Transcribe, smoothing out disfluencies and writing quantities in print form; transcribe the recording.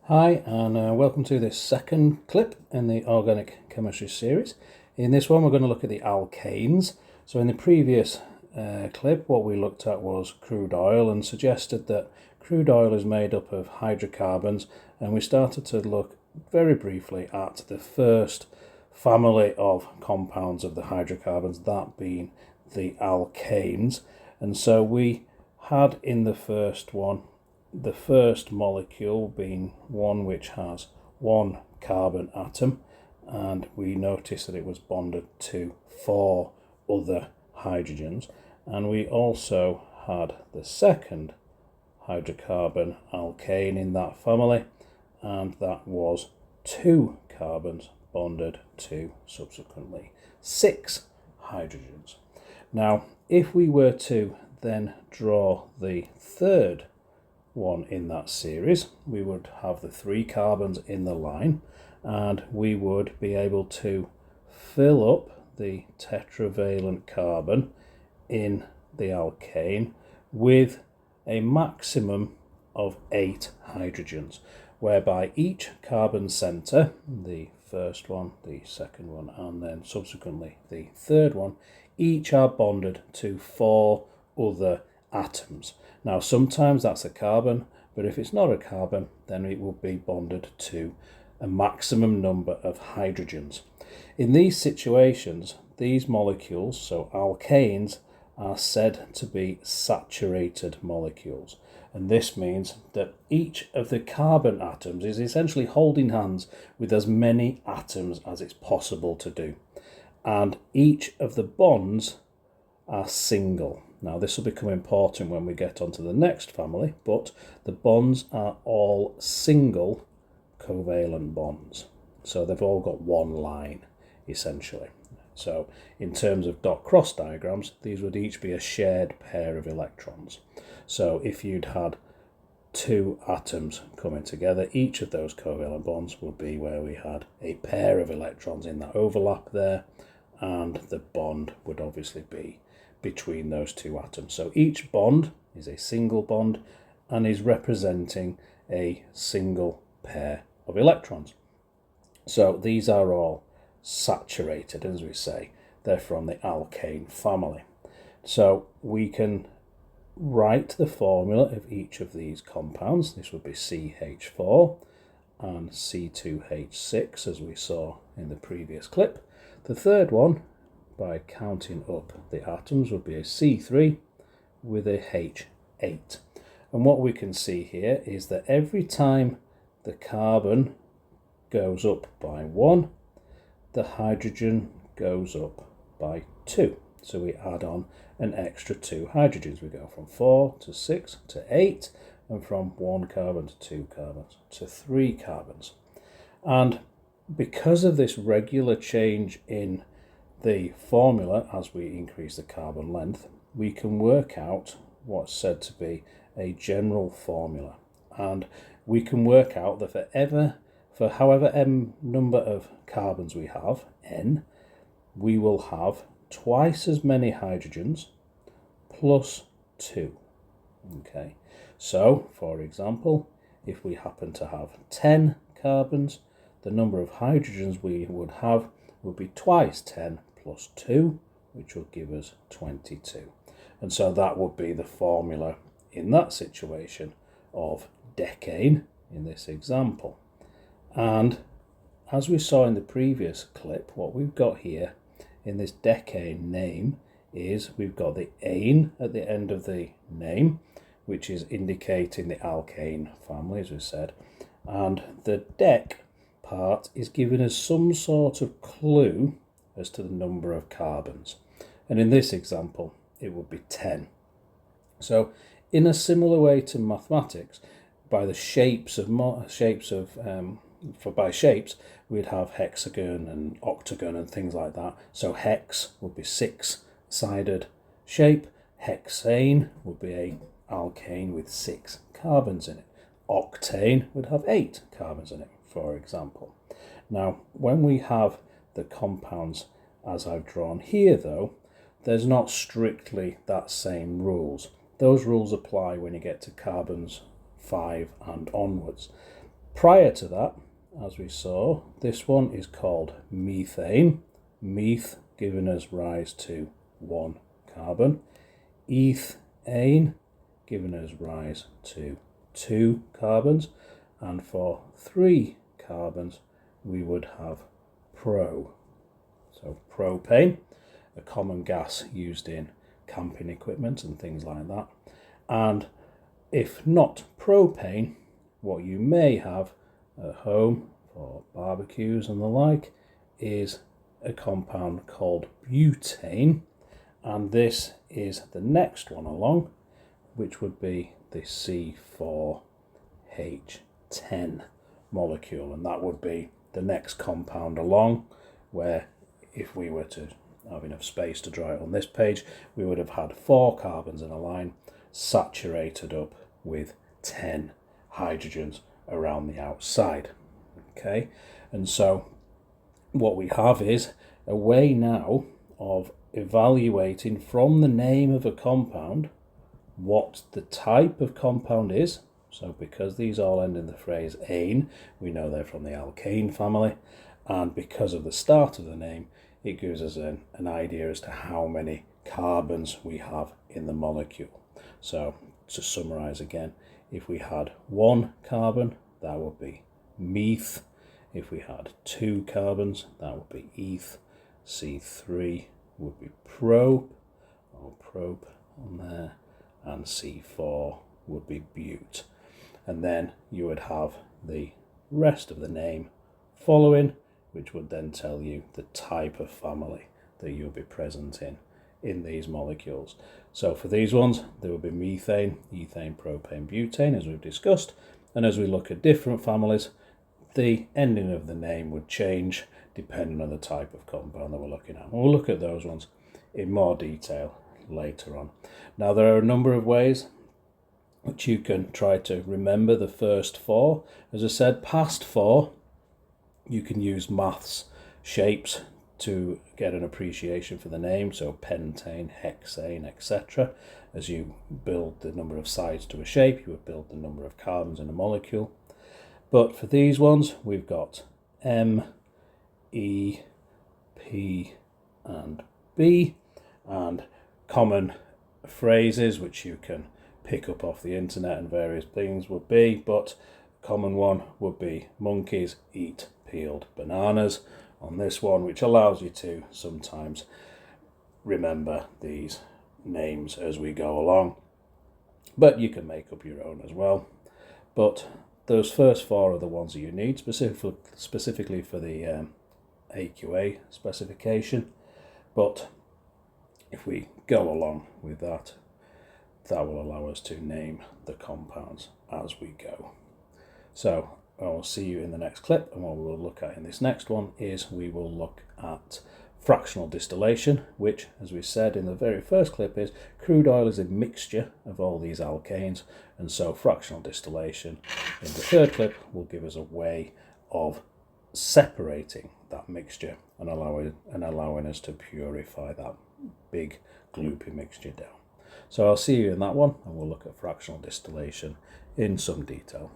Hi, and welcome to this second clip in the organic chemistry series. In this one we're going to look at the alkanes. So in the previous clip what we looked at was crude oil and suggested that crude oil is made up of hydrocarbons, and we started to look very briefly at the first family of compounds of the hydrocarbons, that being the alkanes. And so we had in the first one the first molecule being one which has one carbon atom, and we noticed that it was bonded to 4 other hydrogens. And we also had the second hydrocarbon alkane in that family, and that was 2 carbons bonded to subsequently 6 hydrogens. Now, if we were to then draw the third one in that series, we would have the 3 carbons in the line, and we would be able to fill up the tetravalent carbon in the alkane with a maximum of 8 hydrogens, whereby each carbon center, the first one, the second one, and then subsequently the third one, each are bonded to 4 other atoms. Now sometimes that's a carbon, but if it's not a carbon then it will be bonded to a maximum number of hydrogens. In these situations, these molecules, so alkanes, are said to be saturated molecules, and this means that each of the carbon atoms is essentially holding hands with as many atoms as it's possible to do, and each of the bonds are single. Now this will become important when we get onto the next family, but the bonds are all single covalent bonds. So they've all got one line, essentially. So in terms of dot cross diagrams, these would each be a shared pair of electrons. So if you'd had 2 atoms coming together, each of those covalent bonds would be where we had a pair of electrons in that overlap there, and the bond would obviously be between those 2 atoms. So each bond is a single bond and is representing a single pair of electrons. So these are all saturated, as we say. They're from the alkane family. So we can write the formula of each of these compounds. This would be CH4 and C2H6, as we saw in the previous clip. The third one, by counting up the atoms, would be a C3 with a H8. And what we can see here is that every time the carbon goes up by 1, the hydrogen goes up by 2. So we add on an extra 2 hydrogens. We go from 4 to 6 to 8, and from 1 carbon to 2 carbons to 3 carbons. And because of this regular change in the formula as we increase the carbon length, we can work out what's said to be a general formula, and we can work out that for however m number of carbons we have, n, we will have twice as many hydrogens plus 2. Okay, so for example, if we happen to have 10 carbons, the number of hydrogens we would have would be twice 10 plus 2, which will give us 22. And so that would be the formula in that situation of decane in this example. And as we saw in the previous clip, what we've got here in this decane name is we've got the ane at the end of the name, which is indicating the alkane family, as we said, and the dec part is giving us some sort of clue as to the number of carbons, and in this example it would be 10. So in a similar way to mathematics, by the shapes we'd have hexagon and octagon and things like that. So hex would be 6-sided shape, hexane would be a alkane with 6 carbons in it, octane would have 8 carbons in it, for example. Now when we have the compounds as I've drawn here, though, there's not strictly that same rules. Those rules apply when you get to carbons 5 and onwards. Prior to that, as we saw, this one is called methane. Meth giving us rise to 1 carbon. Ethane giving us rise to 2 carbons. And for 3 carbons, we would have pro. So propane, a common gas used in camping equipment and things like that. And if not propane, what you may have at home for barbecues and the like is a compound called butane, and this is the next one along, which would be the C4H10 molecule, and that would be the next compound along, where if we were to have enough space to draw it on this page, we would have had 4 carbons in a line saturated up with 10 hydrogens around the outside. Okay, and so what we have is a way now of evaluating from the name of a compound what the type of compound is. So because these all end in the phrase ane, we know they're from the alkane family, and because of the start of the name, it gives us an idea as to how many carbons we have in the molecule. So to summarize again, if we had 1 carbon, that would be meth. If we had 2 carbons, that would be eth. C3 would be prope, or prope on there, and C4 would be bute. And then you would have the rest of the name following, which would then tell you the type of family that you'll be present in these molecules. So for these ones, there will be methane, ethane, propane, butane, as we've discussed. And as we look at different families, the ending of the name would change depending on the type of compound that we're looking at. And we'll look at those ones in more detail later on. Now, there are a number of ways which you can try to remember the first 4. As I said, past 4, you can use maths shapes to get an appreciation for the name, so pentane, hexane, etc. As you build the number of sides to a shape, you would build the number of carbons in a molecule. But for these ones, we've got M, E, P, and B, and common phrases which you can pick up off the internet and various things would be, but common one would be monkeys eat peeled bananas on this one, which allows you to sometimes remember these names as we go along, but you can make up your own as well. But those first 4 are the ones that you need specifically for the AQA specification. But if we go along with that, that will allow us to name the compounds as we go. So I will see you in the next clip, and what we will look at in this next one is we will look at fractional distillation, which, as we said in the very first clip, is crude oil is a mixture of all these alkanes, and so fractional distillation in the third clip will give us a way of separating that mixture and allowing us to purify that big gloopy mixture down. So I'll see you in that one, and we'll look at fractional distillation in some detail.